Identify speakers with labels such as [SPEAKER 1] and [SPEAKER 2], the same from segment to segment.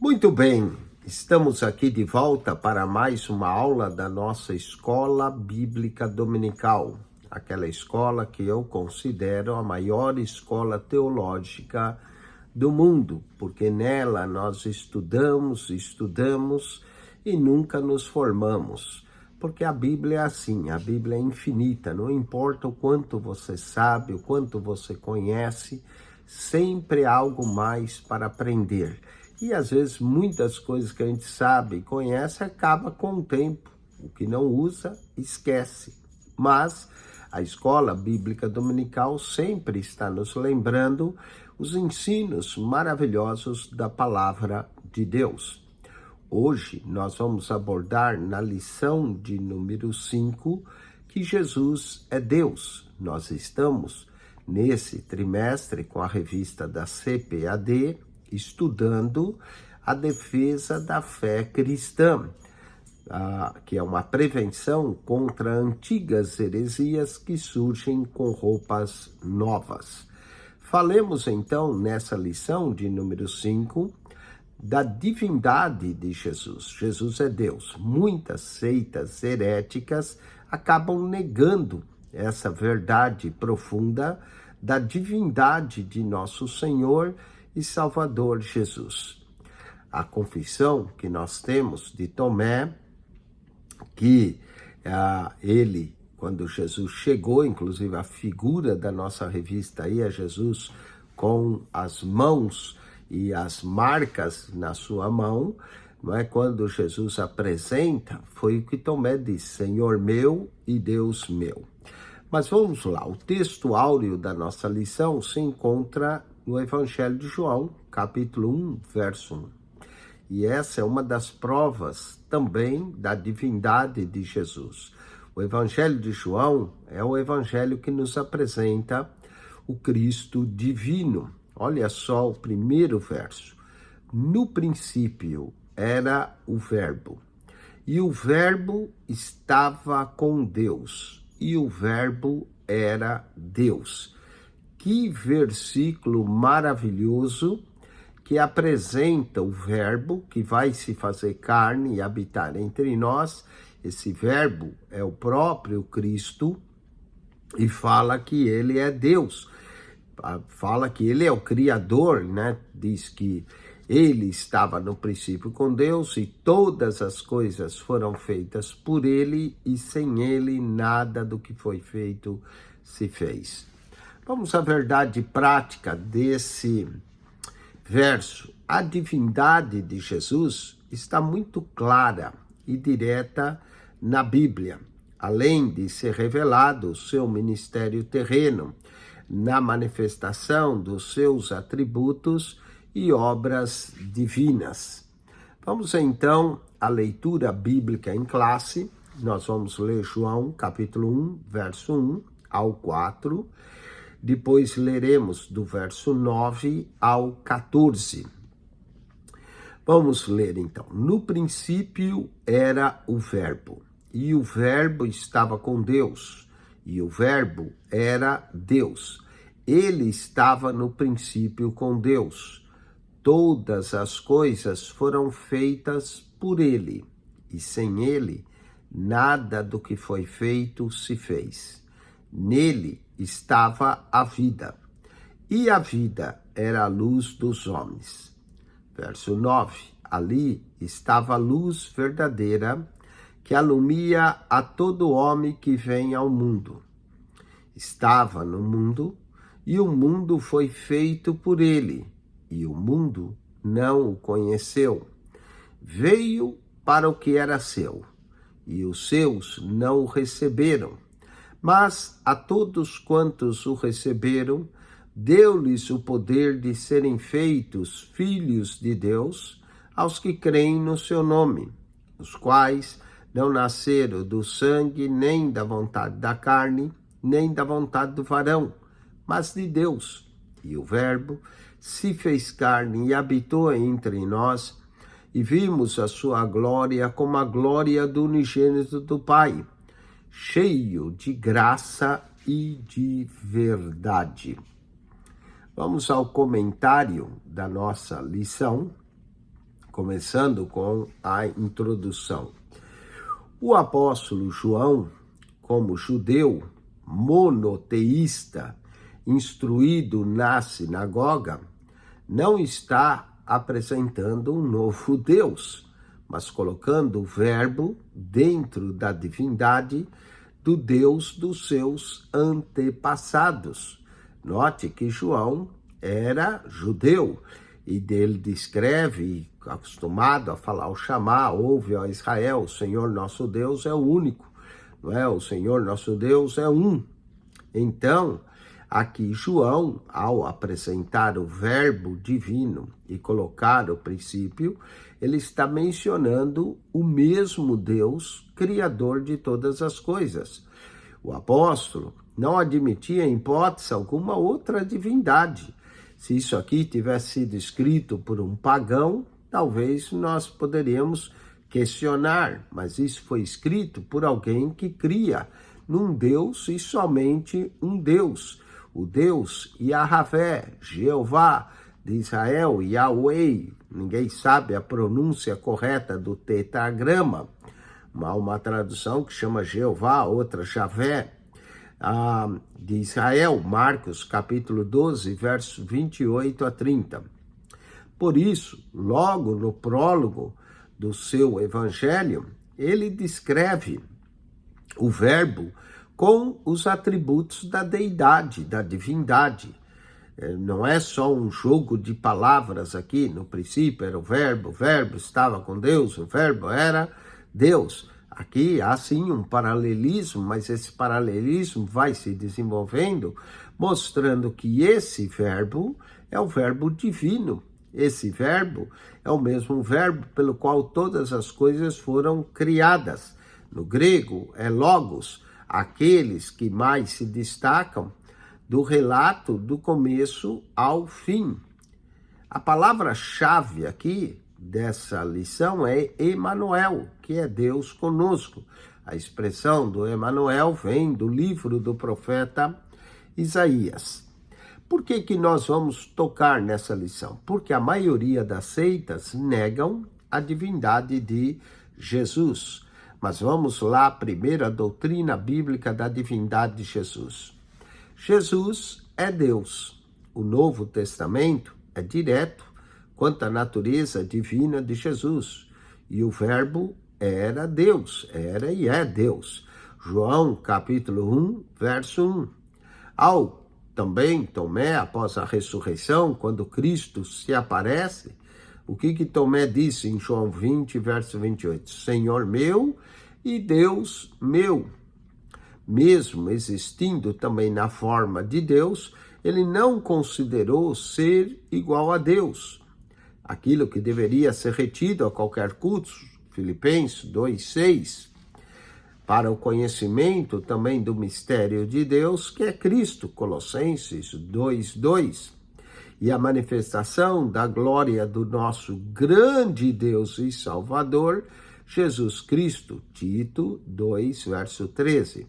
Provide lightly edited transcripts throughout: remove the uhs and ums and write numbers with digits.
[SPEAKER 1] Muito bem, estamos aqui de volta para mais uma aula da nossa Escola Bíblica Dominical, aquela escola que eu considero a maior escola teológica do mundo, porque nela nós estudamos e nunca nos formamos. Porque a Bíblia é assim, a Bíblia é infinita, não importa o quanto você sabe, o quanto você conhece, sempre há algo mais para aprender. E às vezes muitas coisas que a gente sabe e conhece acaba com o tempo. O que não usa, esquece. Mas a Escola Bíblica Dominical sempre está nos lembrando os ensinos maravilhosos da Palavra de Deus. Hoje nós vamos abordar na lição de número 5 que Jesus é Deus. Nós estamos nesse trimestre com a revista da CPAD estudando a defesa da fé cristã, que é uma prevenção contra antigas heresias que surgem com roupas novas. Falemos então nessa lição de número 5 da divindade de Jesus. Jesus é Deus. Muitas seitas heréticas acabam negando essa verdade profunda da divindade de nosso Senhor e Salvador Jesus. A confissão que nós temos de Tomé, que ele, quando Jesus chegou, inclusive a figura da nossa revista aí é Jesus com as mãos e as marcas na sua mão, não é? Quando Jesus apresenta, foi o que Tomé disse: Senhor meu e Deus meu. Mas vamos lá, o texto áureo da nossa lição se encontra no Evangelho de João, capítulo 1, verso 1. E essa é uma das provas também da divindade de Jesus. O Evangelho de João é o evangelho que nos apresenta o Cristo divino. Olha só o primeiro verso. No princípio era o Verbo, e o Verbo estava com Deus, e o Verbo era Deus. Que versículo maravilhoso que apresenta o Verbo que vai se fazer carne e habitar entre nós. Esse Verbo é o próprio Cristo e fala que ele é Deus. Fala que ele é o Criador, né? Diz que ele estava no princípio com Deus e todas as coisas foram feitas por ele e sem ele nada do que foi feito se fez. Vamos à verdade prática desse verso. A divindade de Jesus está muito clara e direta na Bíblia, além de ser revelado o seu ministério terreno, na manifestação dos seus atributos e obras divinas. Vamos então à leitura bíblica em classe. Nós vamos ler João, capítulo 1, verso 1 ao 4. Depois leremos do verso 9 ao 14. Vamos ler então. No princípio era o Verbo, e o Verbo estava com Deus, e o Verbo era Deus. Ele estava no princípio com Deus. Todas as coisas foram feitas por ele, e sem ele, nada do que foi feito se fez. Nele estava a vida, e a vida era a luz dos homens. Verso 9. Ali estava a luz verdadeira, que alumia a todo homem que vem ao mundo. Estava no mundo, e o mundo foi feito por ele, e o mundo não o conheceu. Veio para o que era seu, e os seus não o receberam. Mas a todos quantos o receberam, deu-lhes o poder de serem feitos filhos de Deus, aos que creem no seu nome, os quais não nasceram do sangue, nem da vontade da carne, nem da vontade do varão, mas de Deus. E o Verbo se fez carne e habitou entre nós, e vimos a sua glória como a glória do unigênito do Pai, cheio de graça e de verdade. Vamos ao comentário da nossa lição, começando com a introdução. O apóstolo João, como judeu monoteísta, instruído na sinagoga, não está apresentando um novo Deus, mas colocando o verbo dentro da divindade do Deus dos seus antepassados. Note que João era judeu e dele descreve, acostumado a falar o Shamá, ouve, ó Israel, o Senhor nosso Deus é o único, não é? O Senhor nosso Deus é um. Então, aqui João, ao apresentar o verbo divino e colocar o princípio, ele está mencionando o mesmo Deus, criador de todas as coisas. O apóstolo não admitia em hipótese alguma outra divindade. Se isso aqui tivesse sido escrito por um pagão, talvez nós poderíamos questionar, mas isso foi escrito por alguém que cria num Deus e somente um Deus. O Deus Yahavé, Jeová de Israel, Yahweh, ninguém sabe a pronúncia correta do tetragrama. Há uma tradução que chama Jeová, outra Javé, de Israel, Marcos capítulo 12, versos 28 a 30. Por isso, logo no prólogo do seu evangelho, ele descreve o verbo com os atributos da deidade, da divindade. Não é só um jogo de palavras aqui, no princípio era o verbo estava com Deus, o verbo era Deus. Aqui há sim um paralelismo, mas esse paralelismo vai se desenvolvendo, mostrando que esse verbo é o verbo divino. Esse verbo é o mesmo verbo pelo qual todas as coisas foram criadas. No grego é logos, aqueles que mais se destacam do relato do começo ao fim. A palavra-chave aqui dessa lição é Emanuel, que é Deus conosco. A expressão do Emanuel vem do livro do profeta Isaías. Por que nós vamos tocar nessa lição? Porque a maioria das seitas negam a divindade de Jesus. Mas vamos lá, primeiro a doutrina bíblica da divindade de Jesus. Jesus é Deus. O Novo Testamento é direto quanto à natureza divina de Jesus. E o verbo era Deus, era e é Deus. João capítulo 1, verso 1. Ao também Tomé, após a ressurreição, quando Cristo se aparece, o que Tomé disse em João 20, verso 28? Senhor meu e Deus meu. Mesmo existindo também na forma de Deus, ele não considerou ser igual a Deus. Aquilo que deveria ser retido a qualquer custo, Filipenses 2:6, para o conhecimento também do mistério de Deus, que é Cristo, Colossenses 2:2, e a manifestação da glória do nosso grande Deus e Salvador, Jesus Cristo, Tito 2, verso 13.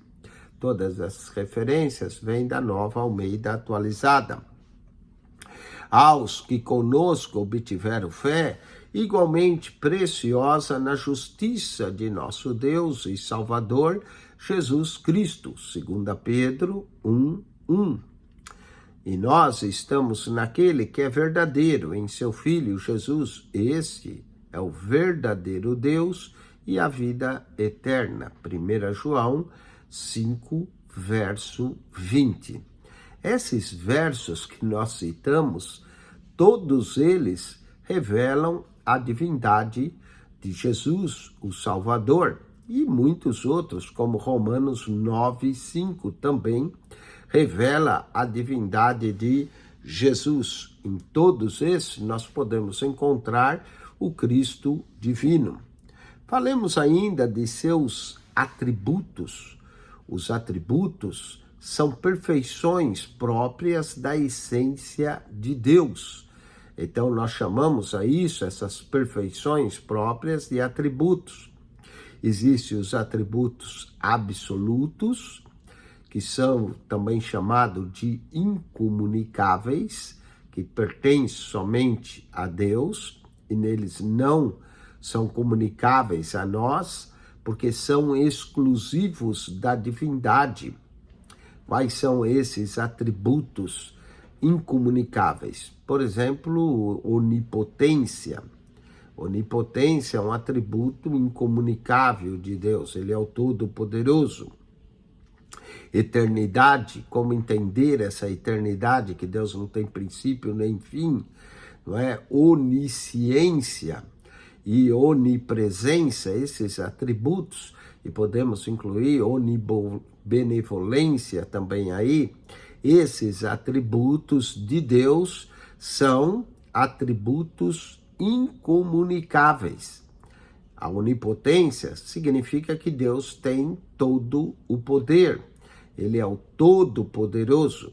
[SPEAKER 1] Todas as referências vêm da Nova Almeida atualizada. Aos que conosco obtiveram fé, igualmente preciosa na justiça de nosso Deus e Salvador, Jesus Cristo, 2 Pedro 1:1. E nós estamos naquele que é verdadeiro, em seu Filho Jesus. Este é o verdadeiro Deus e a vida eterna. 1 João 5, verso 20. Esses versos que nós citamos, todos eles revelam a divindade de Jesus, o Salvador, e muitos outros, como Romanos 9:5, também revela a divindade de Jesus. Em todos esses nós podemos encontrar o Cristo divino. Falemos ainda de seus atributos. Os atributos são perfeições próprias da essência de Deus. Então nós chamamos a isso, essas perfeições próprias, de atributos. Existem os atributos absolutos, que são também chamados de incomunicáveis, que pertencem somente a Deus, e neles não são comunicáveis a nós, porque são exclusivos da divindade. Quais são esses atributos incomunicáveis? Por exemplo, onipotência. Onipotência é um atributo incomunicável de Deus, ele é o Todo-Poderoso. Eternidade, como entender essa eternidade, que Deus não tem princípio nem fim, não é? Onisciência e onipresença, esses atributos, e podemos incluir onibenevolência também aí, esses atributos de Deus são atributos incomunicáveis. A onipotência significa que Deus tem todo o poder. Ele é o Todo-Poderoso.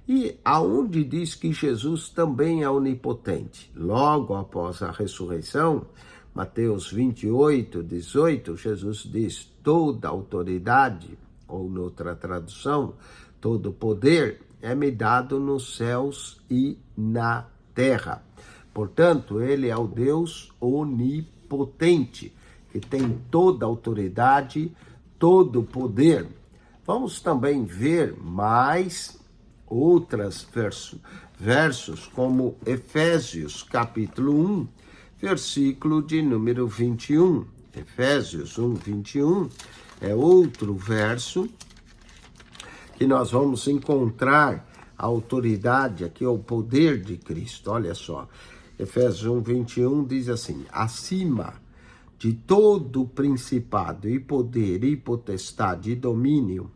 [SPEAKER 1] E aonde diz que Jesus também é onipotente? Logo após a ressurreição, Mateus 28, 18, Jesus diz: toda autoridade, ou noutra tradução, todo poder é-me dado nos céus e na terra. Portanto, ele é o Deus onipotente, que tem toda autoridade, todo poder. Vamos também ver mais outros versos, como Efésios capítulo 1, versículo de número 21. Efésios 1, 21 é outro verso que nós vamos encontrar a autoridade, aqui é o poder de Cristo. Olha só, Efésios 1, 21 diz assim: acima de todo principado e poder e potestade e domínio,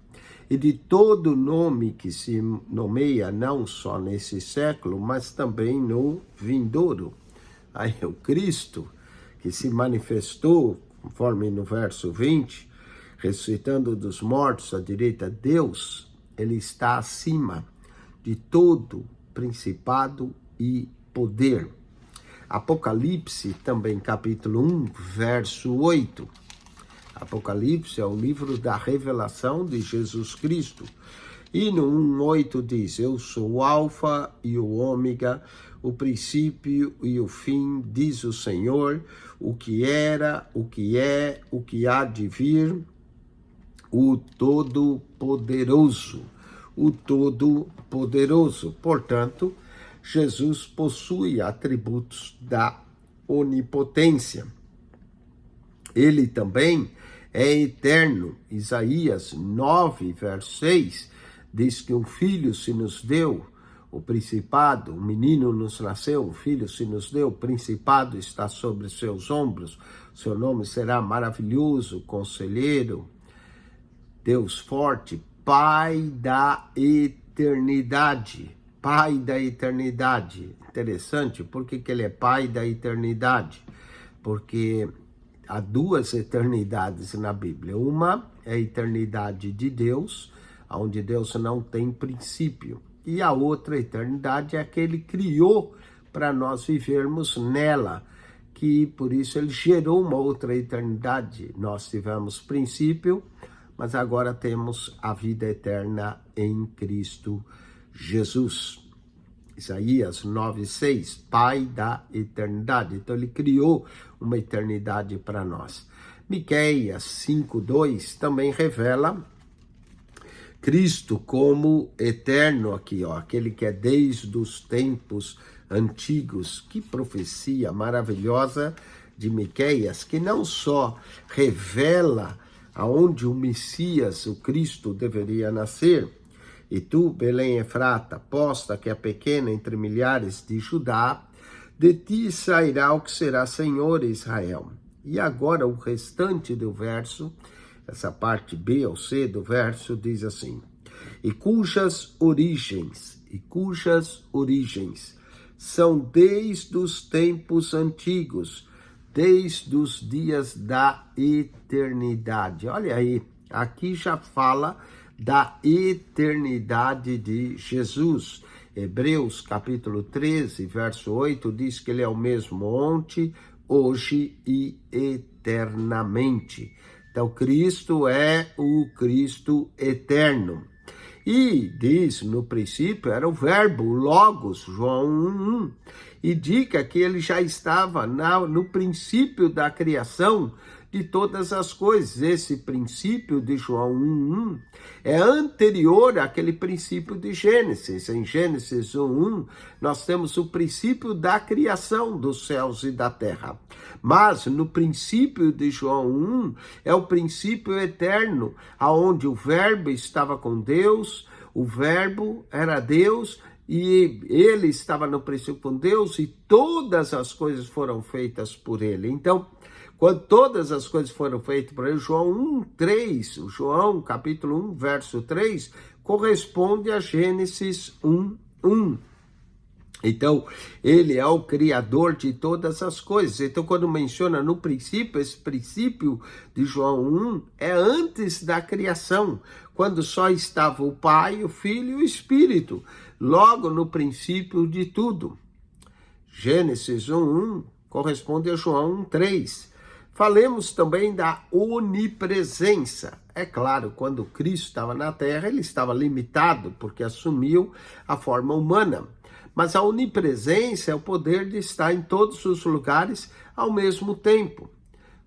[SPEAKER 1] e de todo nome que se nomeia não só nesse século, mas também no vindouro. Aí o Cristo, que se manifestou, conforme no verso 20, ressuscitando dos mortos à direita de Deus, ele está acima de todo principado e poder. Apocalipse, também capítulo 1, verso 8. Apocalipse é o livro da revelação de Jesus Cristo. E no 1:8 diz: eu sou o alfa e o ômega, o princípio e o fim, diz o Senhor, o que era, o que é, o que há de vir, o Todo-Poderoso. O Todo-Poderoso. Portanto, Jesus possui atributos da onipotência. Ele também é eterno. Isaías 9, verso 6, diz que um filho se nos deu, o principado, um menino nos nasceu, um filho se nos deu, o principado está sobre seus ombros, seu nome será maravilhoso, conselheiro, Deus forte, Pai da eternidade. Pai da eternidade. Interessante, por que ele é Pai da eternidade? Porque há duas eternidades na Bíblia. Uma é a eternidade de Deus, onde Deus não tem princípio. E a outra eternidade é a que ele criou para nós vivermos nela, que por isso ele gerou uma outra eternidade. Nós tivemos princípio, mas agora temos a vida eterna em Cristo Jesus. Isaías 9:6, Pai da eternidade. Então ele criou uma eternidade para nós. Miqueias 5:2 também revela Cristo como eterno aqui, ó, aquele que é desde os tempos antigos. Que profecia maravilhosa de Miqueias, que não só revela aonde o Messias, o Cristo, deveria nascer. E tu, Belém Efrata, posta que é pequena entre milhares de Judá, de ti sairá o que será Senhor Israel. E agora o restante do verso, essa parte B ou C do verso, diz assim: e cujas origens são desde os tempos antigos, desde os dias da eternidade. Olha aí, aqui já fala da eternidade de Jesus. Hebreus capítulo 13, verso 8, diz que ele é o mesmo ontem, hoje e eternamente. Então, Cristo é o Cristo eterno. E diz, no princípio, era o verbo, o Logos, João 1:1. indica que ele já estava no princípio da criação de todas as coisas. Esse princípio de João 1:1 é anterior àquele princípio de Gênesis. Em Gênesis 1:1, nós temos o princípio da criação dos céus e da terra. Mas no princípio de João 1 é o princípio eterno, aonde o Verbo estava com Deus, o Verbo era Deus, e ele estava no princípio com Deus, e todas as coisas foram feitas por ele. Então, quando todas as coisas foram feitas por ele, João 1:3, o João capítulo 1, verso 3, corresponde a Gênesis 1:1. Então, ele é o criador de todas as coisas. Então, quando menciona no princípio, esse princípio de João 1 é antes da criação, quando só estava o Pai, o Filho e o Espírito, logo no princípio de tudo. Gênesis 1:1 corresponde a João 1:3. Falemos também da onipresença. É claro, quando Cristo estava na Terra, ele estava limitado, porque assumiu a forma humana. Mas a onipresença é o poder de estar em todos os lugares ao mesmo tempo.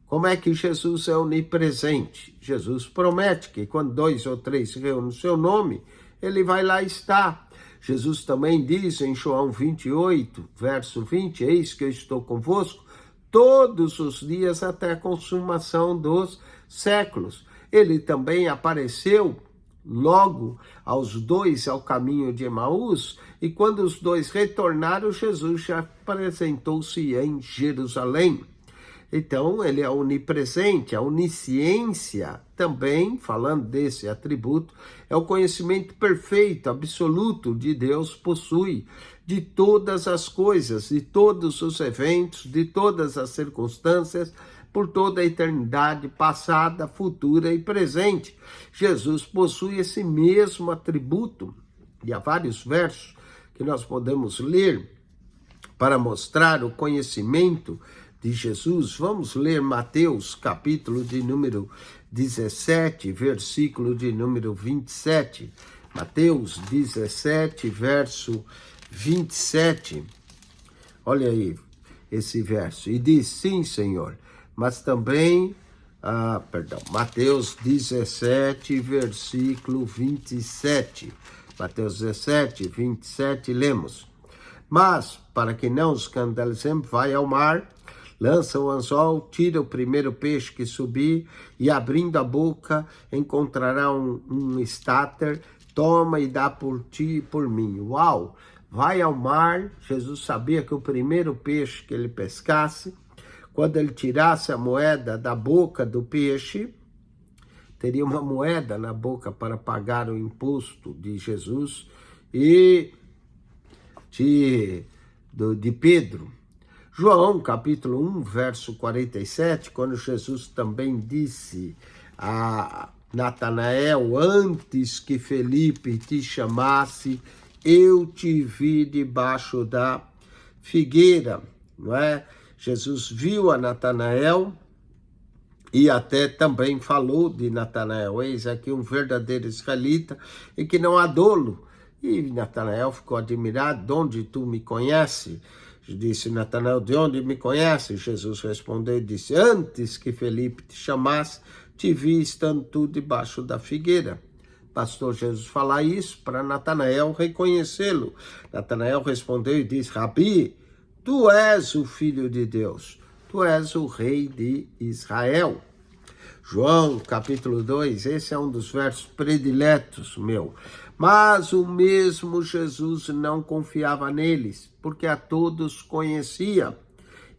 [SPEAKER 1] Como é que Jesus é onipresente? Jesus promete que quando 2 ou 3 se reúnem no seu nome, ele vai lá estar. Jesus também diz em João 28, verso 20, eis que eu estou convosco todos os dias até a consumação dos séculos. Ele também apareceu logo aos dois ao caminho de Emaús, e quando os dois retornaram, Jesus já apresentou-se em Jerusalém. Então, ele é onipresente. A onisciência também, falando desse atributo, é o conhecimento perfeito, absoluto de Deus possui, de todas as coisas, de todos os eventos, de todas as circunstâncias, por toda a eternidade passada, futura e presente. Jesus possui esse mesmo atributo, e há vários versos que nós podemos ler para mostrar o conhecimento de Jesus. Vamos ler Mateus, capítulo de número 17, versículo de número 27. Mateus 17, verso 27. Olha aí esse verso. E diz, sim, Senhor, mas também, Mateus 17, versículo 27. Mateus 17, 27, lemos. Mas, para que não escandalizemos, vai ao mar, lança o anzol, tira o primeiro peixe que subir, e abrindo a boca, encontrará um estáter, toma e dá por ti e por mim. Uau! Vai ao mar. Jesus sabia que o primeiro peixe que ele pescasse, quando ele tirasse a moeda da boca do peixe, teria uma moeda na boca para pagar o imposto de Jesus e de Pedro. João, capítulo 1, verso 47, quando Jesus também disse a Natanael, antes que Felipe te chamasse, eu te vi debaixo da figueira, não é? Jesus viu a Natanael e até também falou de Natanael, eis aqui um verdadeiro israelita e que não há dolo. E Natanael ficou admirado, de onde tu me conheces? Disse Natanael, de onde me conheces? Jesus respondeu e disse, antes que Felipe te chamasse, te vi estando tu debaixo da figueira. Pastor Jesus falar isso para Natanael reconhecê-lo. Natanael respondeu e disse, Rabi, tu és o Filho de Deus, tu és o Rei de Israel. João, capítulo 2, esse é um dos versos prediletos meu. Mas o mesmo Jesus não confiava neles, porque a todos conhecia,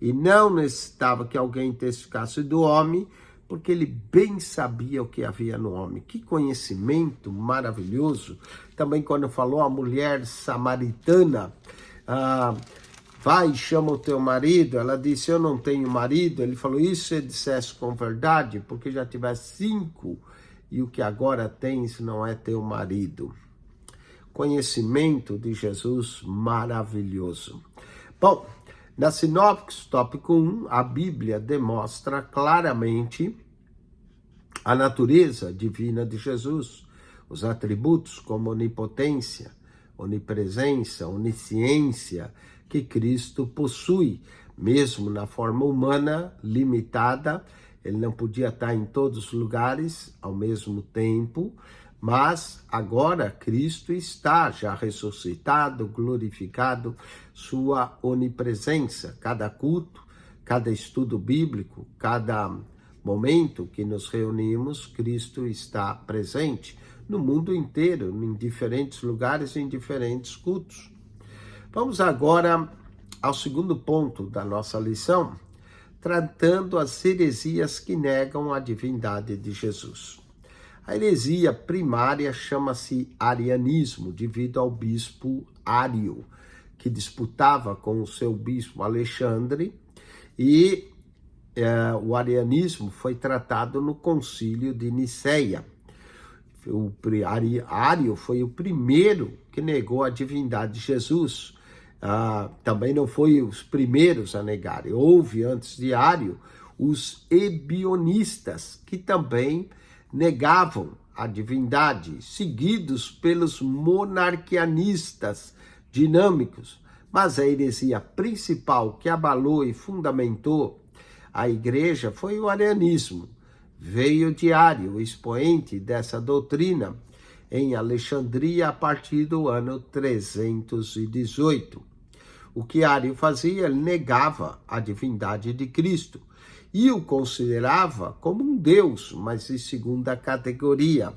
[SPEAKER 1] e não necessitava que alguém testificasse do homem, porque ele bem sabia o que havia no homem. Que conhecimento maravilhoso. Também quando falou a mulher samaritana, vai, chama o teu marido. Ela disse, eu não tenho marido. Ele falou, isso você dissesse com verdade, porque já tivesse 5, e o que agora tens não é teu marido. Conhecimento de Jesus maravilhoso. Bom, na sinopse, tópico 1, a Bíblia demonstra claramente a natureza divina de Jesus, os atributos como onipotência, onipresença, onisciência, que Cristo possui, mesmo na forma humana limitada. Ele não podia estar em todos os lugares ao mesmo tempo, mas agora Cristo está já ressuscitado, glorificado, sua onipresença. Cada culto, cada estudo bíblico, cada momento que nos reunimos, Cristo está presente no mundo inteiro, em diferentes lugares, em diferentes cultos. Vamos agora ao segundo ponto da nossa lição, tratando as heresias que negam a divindade de Jesus. A heresia primária chama-se arianismo, devido ao bispo Ário, que disputava com o seu bispo Alexandre, e o arianismo foi tratado no concílio de Niceia. Ário foi o primeiro que negou a divindade de Jesus. Também não foi os primeiros a negarem. Houve antes de Ário os ebionistas, que também negavam a divindade, seguidos pelos monarquianistas dinâmicos. Mas a heresia principal que abalou e fundamentou a igreja foi o arianismo. Veio de Ário, o expoente dessa doutrina, em Alexandria a partir do ano 318. O que Ário fazia? Ele negava a divindade de Cristo e o considerava como um Deus, mas de segunda categoria.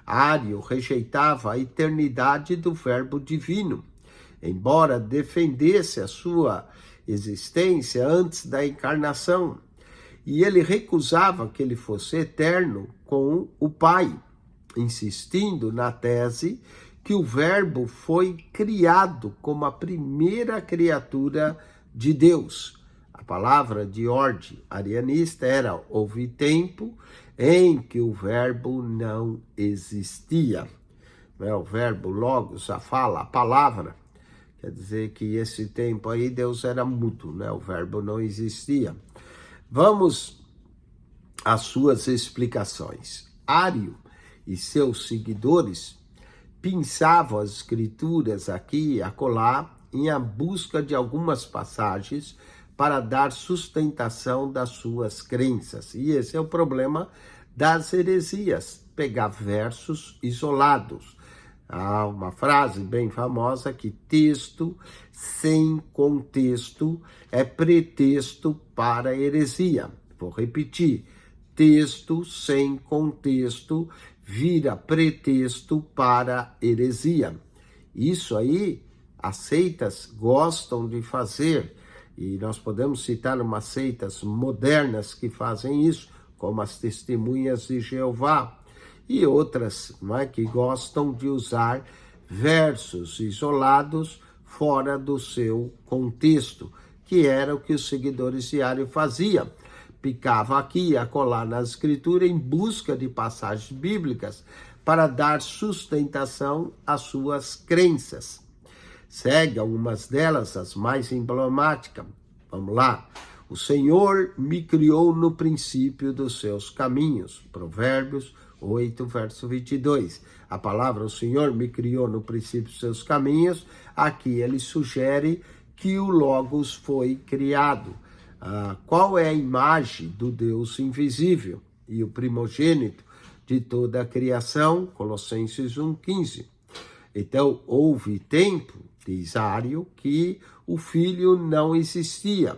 [SPEAKER 1] Ário rejeitava a eternidade do Verbo divino, embora defendesse a sua existência antes da encarnação, e ele recusava que ele fosse eterno com o Pai, insistindo na tese que o Verbo foi criado como a primeira criatura de Deus. A palavra de ordem arianista era: houve tempo em que o Verbo não existia. O verbo logos, a fala, a palavra, quer dizer que esse tempo aí Deus era mudo, o verbo não existia. Vamos às suas explicações. Ário e seus seguidores pinçavam as escrituras aqui e acolá em busca de algumas passagens para dar sustentação das suas crenças. E esse é o problema das heresias, pegar versos isolados. Há uma frase bem famosa que texto sem contexto é pretexto para heresia. Vou repetir, texto sem contexto vira pretexto para heresia. Isso aí as seitas gostam de fazer, e nós podemos citar umas seitas modernas que fazem isso, como as Testemunhas de Jeová, e outras, que gostam de usar versos isolados fora do seu contexto, que era o que os seguidores de Ário faziam. Picava aqui e acolá na escritura em busca de passagens bíblicas para dar sustentação às suas crenças. Segue algumas delas, as mais emblemáticas. Vamos lá. O Senhor me criou no princípio dos seus caminhos. Provérbios 8, verso 22. A palavra o Senhor me criou no princípio dos seus caminhos. Aqui ele sugere que o Logos foi criado. Qual é a imagem do Deus invisível e o primogênito de toda a criação? Colossenses 1,15. Então, houve tempo, diz Ário, que o Filho não existia.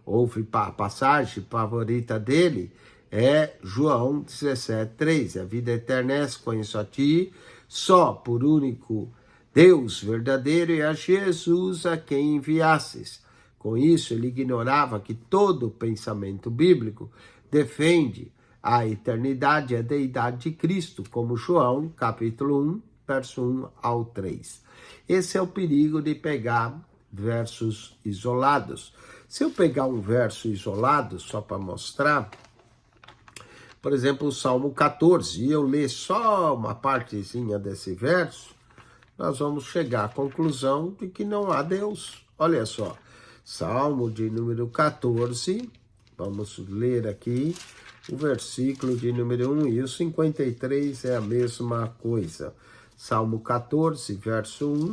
[SPEAKER 1] Houve a passagem favorita dele, é João 17,3. A vida eterna é essa, conheço a ti, só por único Deus verdadeiro, e a Jesus a quem enviastes. Com isso, ele ignorava que todo o pensamento bíblico defende a eternidade e a deidade de Cristo, como João, capítulo 1, verso 1 ao 3. Esse é o perigo de pegar versos isolados. Se eu pegar um verso isolado, só para mostrar, por exemplo, o Salmo 14, e eu ler só uma partezinha desse verso, nós vamos chegar à conclusão de que não há Deus. Olha só. Salmo de número 14, vamos ler aqui o versículo de número 1, e o 53 é a mesma coisa. Salmo 14, verso 1,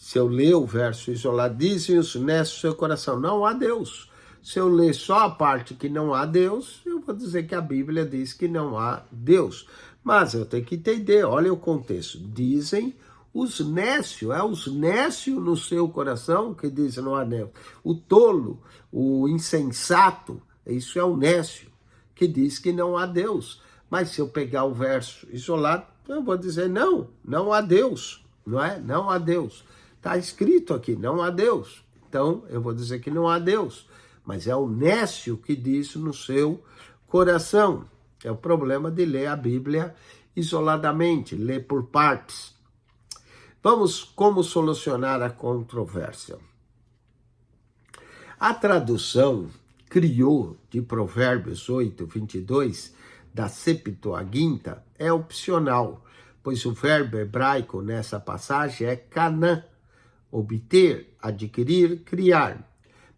[SPEAKER 1] Se eu ler o verso isolado, dizem os necios do seu coração, não há Deus. Se eu ler só a parte que não há Deus, eu vou dizer que a Bíblia diz que não há Deus. Mas eu tenho que entender, olha o contexto. Dizem os nécios, os nécios no seu coração que dizem não há Deus. O tolo, o insensato, isso é o nécio, que diz que não há Deus. Mas se eu pegar o verso isolado, eu vou dizer não há Deus, não é? Não há Deus. Está escrito aqui, não há Deus. Então, eu vou dizer que não há Deus. Mas é o nécio que diz no seu coração. É o problema de ler a Bíblia isoladamente, ler por partes. Vamos, como solucionar a controvérsia? A tradução criou de Provérbios 8, 22, da Septuaginta, é opcional, pois o verbo hebraico nessa passagem é canã, obter, adquirir, criar.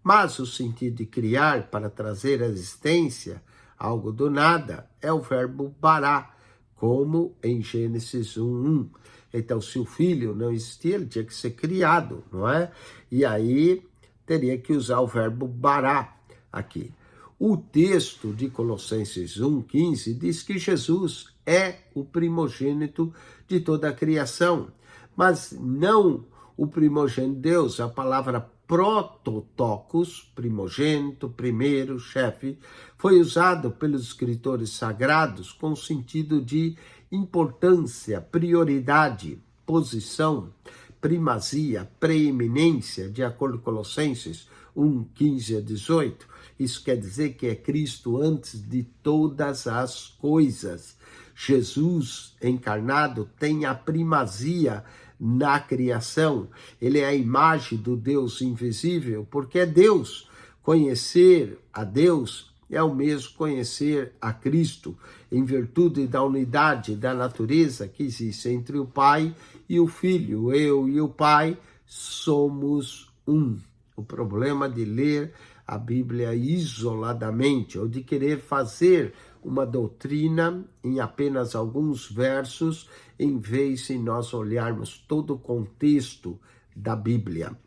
[SPEAKER 1] Mas o sentido de criar para trazer à existência algo do nada é o verbo bará, como em Gênesis 1:1. Então, se o filho não existia, ele tinha que ser criado, não é? E aí teria que usar o verbo bará aqui. O texto de Colossenses 1:15 diz que Jesus é o primogênito de toda a criação, mas não o primogênito de Deus. A palavra prototokos, primogênito, primeiro, chefe, foi usado pelos escritores sagrados com sentido de importância, prioridade, posição, primazia, preeminência, de acordo com Colossenses 1:15-18. Isso quer dizer que é Cristo antes de todas as coisas. Jesus encarnado tem a primazia na criação. Ele é a imagem do Deus invisível, porque é Deus. Conhecer a Deus é o mesmo conhecer a Cristo, em virtude da unidade da natureza que existe entre o Pai e o Filho. Eu e o Pai somos um. O problema de ler a Bíblia isoladamente, ou de querer fazer uma doutrina em apenas alguns versos, em vez de nós olharmos todo o contexto da Bíblia.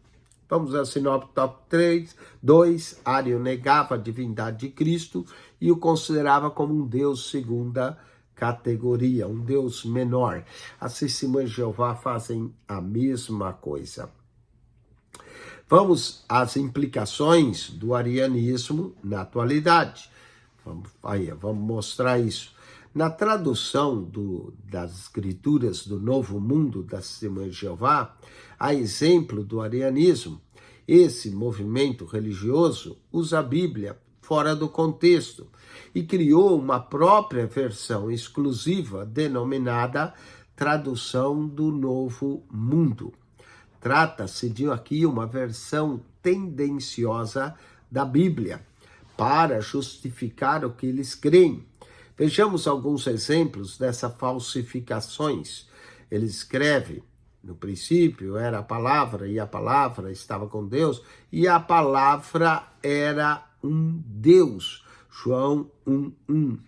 [SPEAKER 1] Vamos a sinopse top 3. 2. Ário negava a divindade de Cristo e o considerava como um Deus segunda categoria, um Deus menor. As testemunhas de Jeová fazem a mesma coisa. Vamos às implicações do arianismo na atualidade. Vamos mostrar isso. Na tradução das escrituras do Novo Mundo das Testemunhas de Jeová, a exemplo do arianismo, esse movimento religioso usa a Bíblia fora do contexto e criou uma própria versão exclusiva denominada Tradução do Novo Mundo. Trata-se de aqui uma versão tendenciosa da Bíblia para justificar o que eles creem. Vejamos alguns exemplos dessas falsificações. Ele escreve, no princípio era a palavra, e a palavra estava com Deus, e a palavra era um Deus. João 1:1.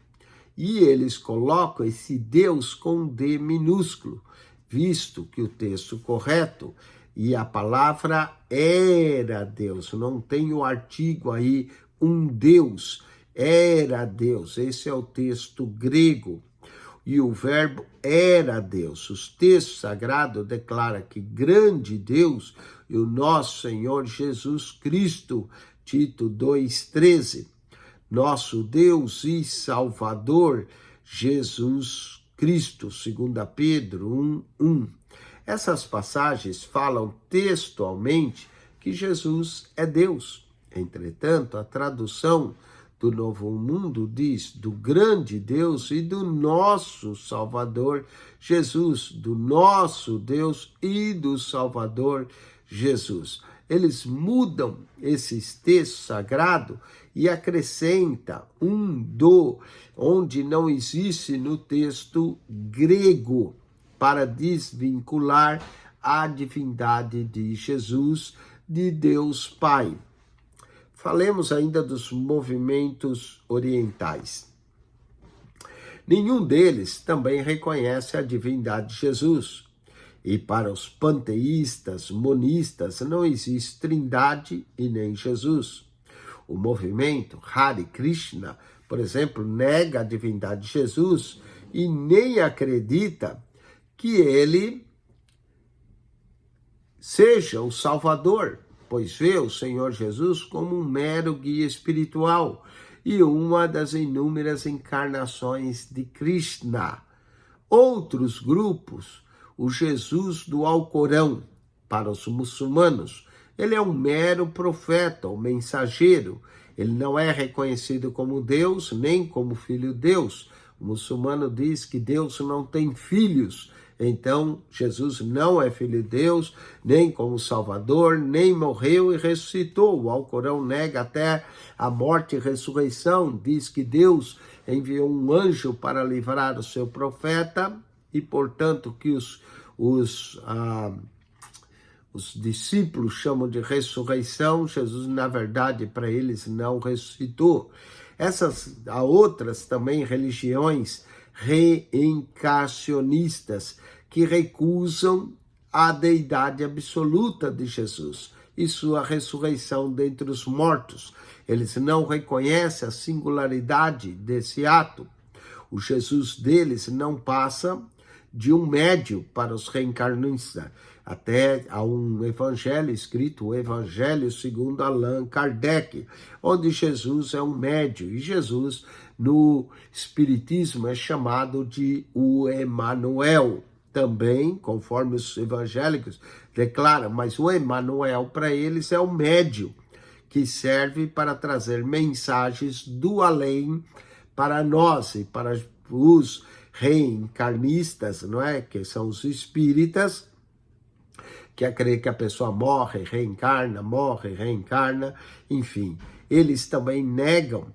[SPEAKER 1] E eles colocam esse Deus com D minúsculo, visto que o texto correto e a palavra era Deus. Não tem o artigo aí, um Deus. Era Deus, esse é o texto grego, e o verbo era Deus. Os textos sagrados declaram que grande Deus e o nosso Senhor Jesus Cristo, Tito 2:13, nosso Deus e Salvador Jesus Cristo, 2 Pedro 1:1. Essas passagens falam textualmente que Jesus é Deus. Entretanto, a tradução do Novo Mundo diz do grande Deus e do nosso Salvador Jesus, do nosso Deus e do Salvador Jesus. Eles mudam esses textos sagrados e acrescentam um do, onde não existe no texto grego, para desvincular a divindade de Jesus, de Deus Pai. Falemos ainda dos movimentos orientais. Nenhum deles também reconhece a divindade de Jesus. E para os panteístas, monistas, não existe trindade e nem Jesus. O movimento Hare Krishna, por exemplo, nega a divindade de Jesus e nem acredita que ele seja o Salvador, pois vê o Senhor Jesus como um mero guia espiritual e uma das inúmeras encarnações de Krishna. Outros grupos, o Jesus do Alcorão, para os muçulmanos, ele é um mero profeta, um mensageiro. Ele não é reconhecido como Deus, nem como filho de Deus. O muçulmano diz que Deus não tem filhos. Então, Jesus não é filho de Deus, nem como Salvador, nem morreu e ressuscitou. O Alcorão nega até a morte e ressurreição. Diz que Deus enviou um anjo para livrar o seu profeta e, portanto, que os discípulos chamam de ressurreição. Jesus, na verdade, para eles não ressuscitou. Há outras também religiões reencarnacionistas que recusam a deidade absoluta de Jesus e sua ressurreição dentre os mortos. Eles não reconhecem a singularidade desse ato. O Jesus deles não passa de um médio para os reencarnistas. Até há um evangelho escrito, o Evangelho segundo Allan Kardec, onde Jesus é um médio. E Jesus, no Espiritismo, é chamado de o Emanuel. Também, conforme os evangélicos declaram, mas o Emanuel para eles é o médio, que serve para trazer mensagens do além para nós e para os reencarnistas, não é? Que são os espíritas, que acreditam que a pessoa morre, reencarna, enfim. Eles também negam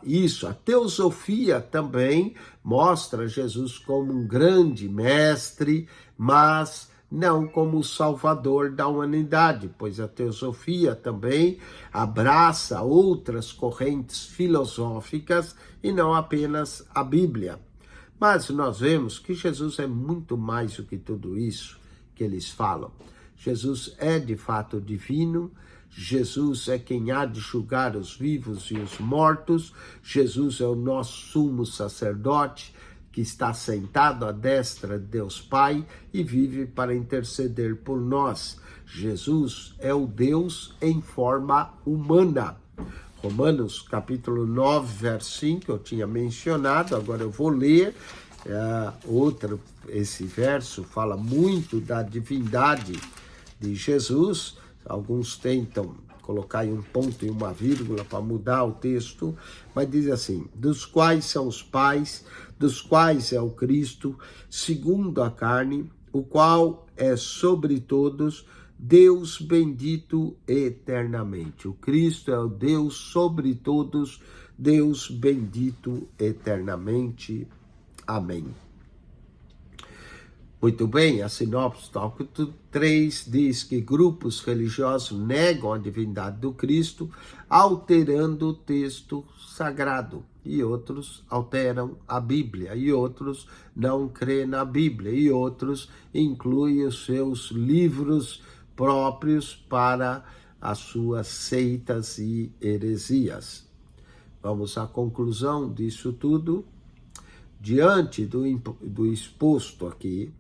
[SPEAKER 1] isso. A teosofia também mostra Jesus como um grande mestre, mas não como o salvador da humanidade, pois a teosofia também abraça outras correntes filosóficas e não apenas a Bíblia. Mas nós vemos que Jesus é muito mais do que tudo isso que eles falam. Jesus é de fato divino, Jesus é quem há de julgar os vivos e os mortos, Jesus é o nosso sumo sacerdote, que está sentado à destra de Deus Pai e vive para interceder por nós. Jesus é o Deus em forma humana. Romanos capítulo 9, verso 5, eu tinha mencionado, agora eu vou ler. Esse verso fala muito da divindade de Jesus. Alguns tentam colocar em um ponto e uma vírgula para mudar o texto, mas diz assim: dos quais são os pais, dos quais é o Cristo, segundo a carne, o qual é sobre todos, Deus bendito eternamente. O Cristo é o Deus sobre todos, Deus bendito eternamente. Amém. Muito bem, a sinopse do capítulo 3 diz que grupos religiosos negam a divindade do Cristo, alterando o texto sagrado, e outros alteram a Bíblia, e outros não creem na Bíblia, e outros incluem os seus livros próprios para as suas seitas e heresias. Vamos à conclusão disso tudo. Diante do exposto aqui,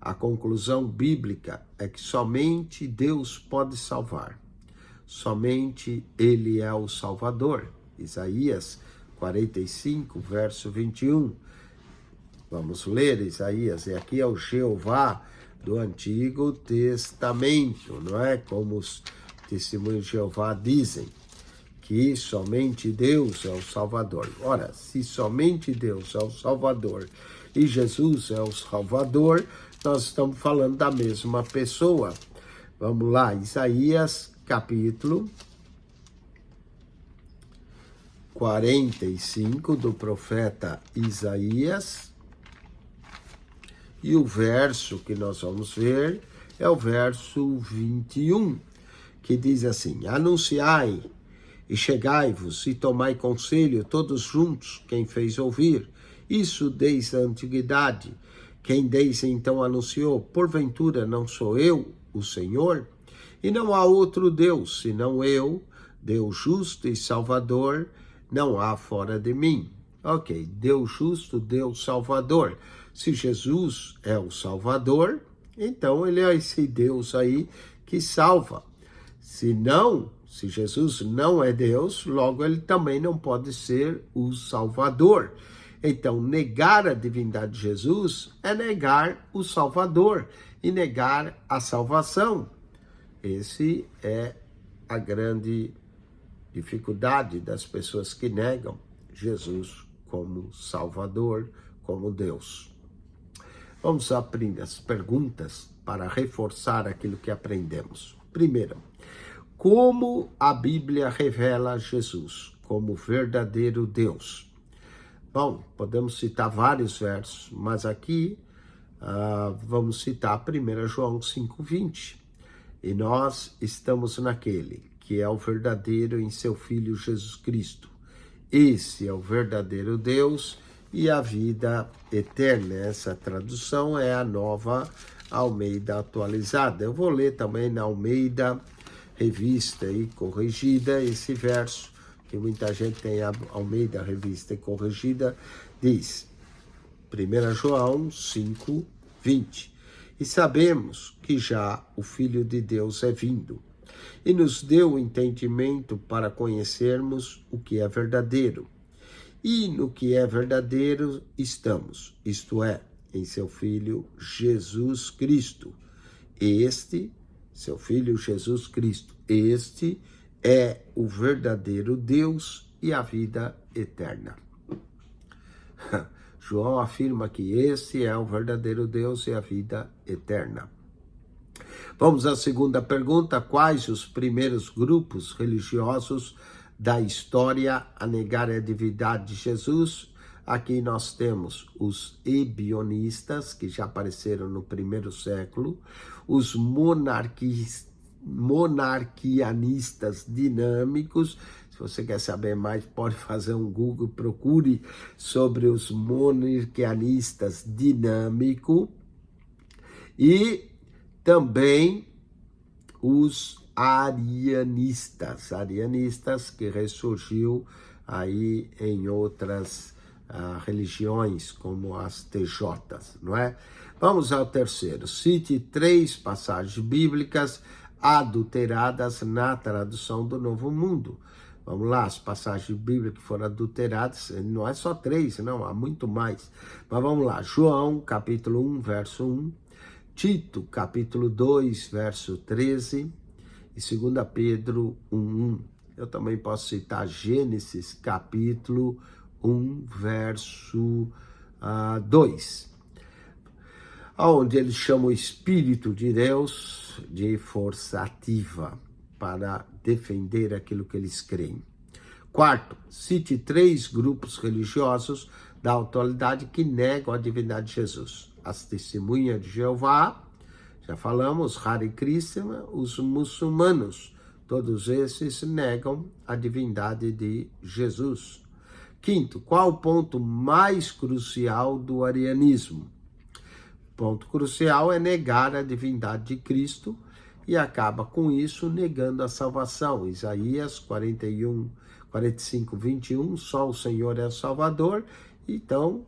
[SPEAKER 1] a conclusão bíblica é que somente Deus pode salvar. Somente Ele é o Salvador. Isaías 45, verso 21. Vamos ler Isaías. E aqui é o Jeová do Antigo Testamento, não é? Como os testemunhos de Jeová dizem, que somente Deus é o Salvador. Ora, se somente Deus é o Salvador e Jesus é o Salvador, nós estamos falando da mesma pessoa. Vamos lá, Isaías capítulo 45 do profeta Isaías. E o verso que nós vamos ver é o verso 21, que diz assim: anunciai e chegai-vos e tomai conselho todos juntos, quem fez ouvir isso desde a antiguidade, Quem desde então anunciou, porventura não sou eu, o Senhor? E não há outro Deus, senão eu, Deus justo e Salvador, não há fora de mim. Ok, Deus justo, Deus Salvador. Se Jesus é o Salvador, então ele é esse Deus aí que salva. Se Jesus não é Deus, logo ele também não pode ser o Salvador. Então, negar a divindade de Jesus é negar o Salvador e negar a salvação. Esse é a grande dificuldade das pessoas que negam Jesus como Salvador, como Deus. Vamos abrir as perguntas para reforçar aquilo que aprendemos. Primeiro, como a Bíblia revela Jesus como verdadeiro Deus? Bom, podemos citar vários versos, mas aqui vamos citar 1 João 5,20. E nós estamos naquele que é o verdadeiro em seu Filho Jesus Cristo. Esse é o verdadeiro Deus e a vida eterna. Essa tradução é a Nova Almeida atualizada. Eu vou ler também na Almeida Revista e Corrigida esse verso, que muita gente tem a Almeida Revista e Corrigida, diz 1 João 5,20. E sabemos que já o Filho de Deus é vindo, e nos deu o entendimento para conhecermos o que é verdadeiro. E no que é verdadeiro estamos, isto é, em seu Filho Jesus Cristo. Seu Filho Jesus Cristo, este é o verdadeiro Deus e a vida eterna. João afirma que este é o verdadeiro Deus e a vida eterna. Vamos à segunda pergunta. Quais os primeiros grupos religiosos da história a negar a divindade de Jesus? Aqui nós temos os ebionistas, que já apareceram no primeiro século, os monarquianistas dinâmicos. Se você quer saber mais, pode fazer um Google, procure sobre os monarquianistas dinâmicos e também os arianistas que ressurgiu aí em outras religiões, como as TJs, não é? Vamos ao terceiro. Cite 3 passagens bíblicas adulteradas na tradução do Novo Mundo. Vamos lá, as passagens bíblicas que foram adulteradas, não é só 3, não, há muito mais. Mas vamos lá, João, capítulo 1, verso 1, Tito, capítulo 2, verso 13, e 2 Pedro 1:1. Eu também posso citar Gênesis, capítulo 1, verso 2, onde ele chama o Espírito de Deus de força ativa para defender aquilo que eles creem. Quarto, cite 3 grupos religiosos da atualidade que negam a divindade de Jesus. As Testemunhas de Jeová, já falamos, Hare Krishna, os muçulmanos, todos esses negam a divindade de Jesus. Quinto, qual o ponto mais crucial do arianismo? O ponto crucial é negar a divindade de Cristo e acaba com isso negando a salvação. Isaías 45:21, só o Senhor é o Salvador. Então,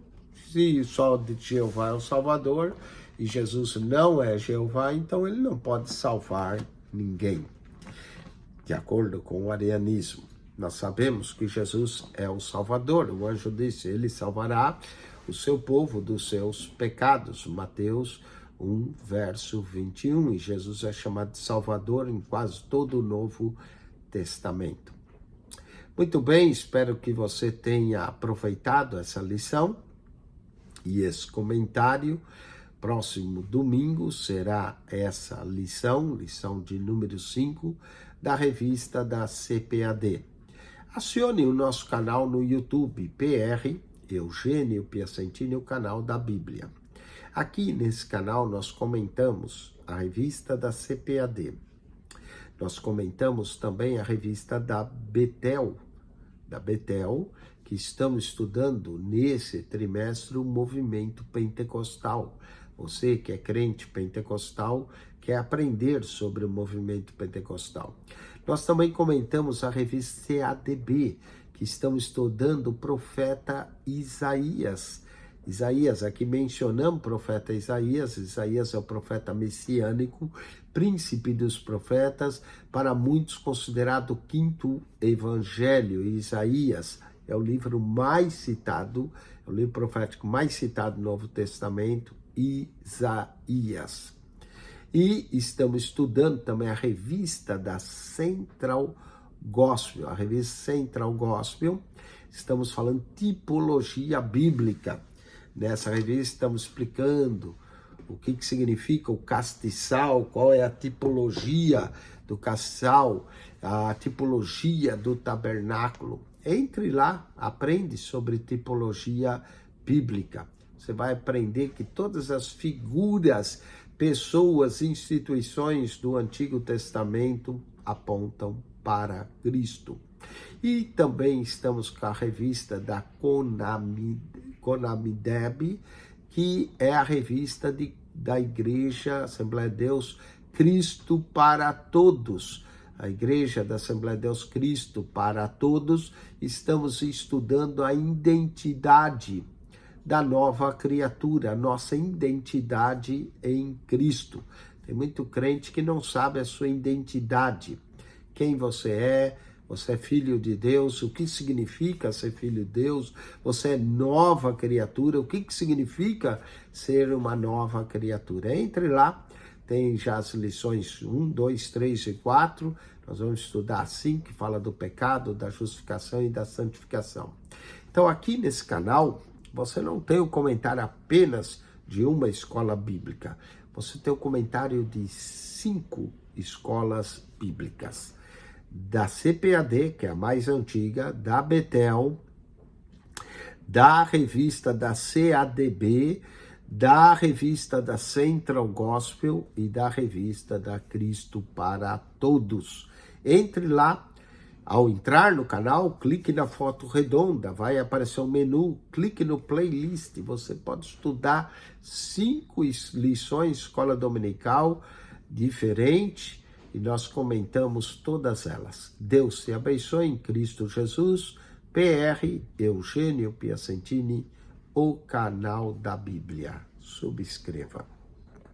[SPEAKER 1] se só de Jeová é o Salvador e Jesus não é Jeová, então ele não pode salvar ninguém. De acordo com o arianismo, nós sabemos que Jesus é o Salvador. O anjo disse, ele salvará o seu povo dos seus pecados. Mateus 1, verso 21. E Jesus é chamado de Salvador em quase todo o Novo Testamento. Muito bem, espero que você tenha aproveitado essa lição e esse comentário. Próximo domingo será essa lição de número 5 da revista da CPAD. Acione o nosso canal no YouTube, PR Eugênio Piacentini, o canal da Bíblia. Aqui nesse canal nós comentamos a revista da CPAD. Nós comentamos também a revista da Betel, da Betel, que estamos estudando nesse trimestre o movimento pentecostal. Você que é crente pentecostal, quer aprender sobre o movimento pentecostal. Nós também comentamos a revista CADB, que estamos estudando o profeta Isaías. Isaías, aqui mencionamos o profeta Isaías. Isaías é o profeta messiânico, príncipe dos profetas, para muitos considerado o quinto evangelho. Isaías é o livro mais citado, é o livro profético mais citado no Novo Testamento, Isaías. E estamos estudando também a revista da Central Gospel, a revista Central Gospel. Estamos falando tipologia bíblica. Nessa revista estamos explicando o que significa o castiçal, qual é a tipologia do castiçal, a tipologia do tabernáculo. Entre lá, aprende sobre tipologia bíblica. Você vai aprender que todas as figuras, pessoas, instituições do Antigo Testamento apontam para Cristo. E também estamos com a revista da Conamideb, que é a revista da Igreja Assembleia de Deus Cristo para Todos. A Igreja da Assembleia de Deus Cristo para Todos, estamos estudando a identidade da nova criatura, a nossa identidade em Cristo. Tem muito crente que não sabe a sua identidade, quem você é filho de Deus, o que significa ser filho de Deus, você é nova criatura, o que significa ser uma nova criatura. Entre lá, tem já as lições 1, 2, 3 e 4, nós vamos estudar a 5, que fala do pecado, da justificação e da santificação. Então aqui nesse canal, você não tem o comentário apenas de uma escola bíblica, você tem o comentário de 5 escolas bíblicas. Da CPAD, que é a mais antiga, da Betel, da revista da CADB, da revista da Central Gospel e da revista da Cristo para Todos. Entre lá, ao entrar no canal, clique na foto redonda, vai aparecer um menu, clique no playlist, você pode estudar 5 lições escola dominical diferente e nós comentamos todas elas. Deus te abençoe em Cristo Jesus. PR Eugênio Piacentini, o canal da Bíblia. Subscreva.